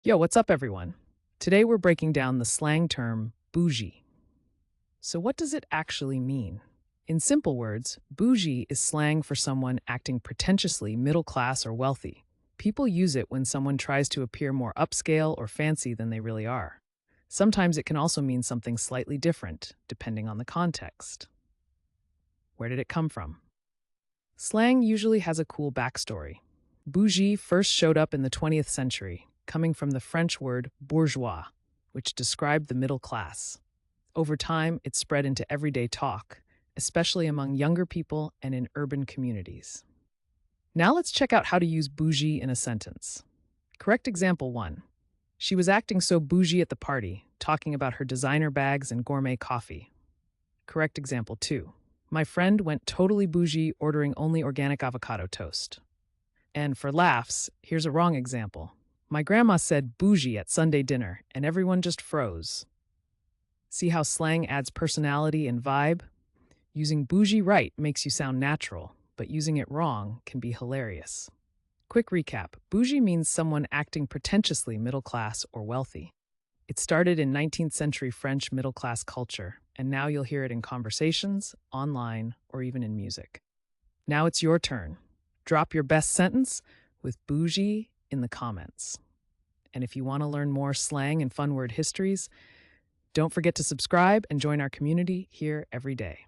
Yo, what's up, everyone? Today we're breaking down the slang term bougie. So, what does it actually mean? In simple words, bougie is slang for someone acting pretentiously middle class or wealthy. People use it when someone tries to appear more upscale or fancy than they really are. Sometimes it can also mean something slightly different, depending on the context. Where did it come from? Slang usually has a cool backstory. Bougie first showed up in the 20th century, coming from the French word bourgeois, which described the middle class. Over time, it spread into everyday talk, especially among younger people and in urban communities. Now let's check out how to use bougie in a sentence. Correct example 1. She was acting so bougie at the party, talking about her designer bags and gourmet coffee. Correct example 2. My friend went totally bougie, ordering only organic avocado toast. And for laughs, here's a wrong example. My grandma said bougie at Sunday dinner, and everyone just froze. See how slang adds personality and vibe? Using bougie right makes you sound natural, but using it wrong can be hilarious. Quick recap: bougie means someone acting pretentiously middle class or wealthy. It started in 19th century French middle class culture, and now you'll hear it in conversations, online, or even in music. Now it's your turn. Drop your best sentence with bougie in the comments. And if you want to learn more slang and fun word histories, don't forget to subscribe and join our community here every day.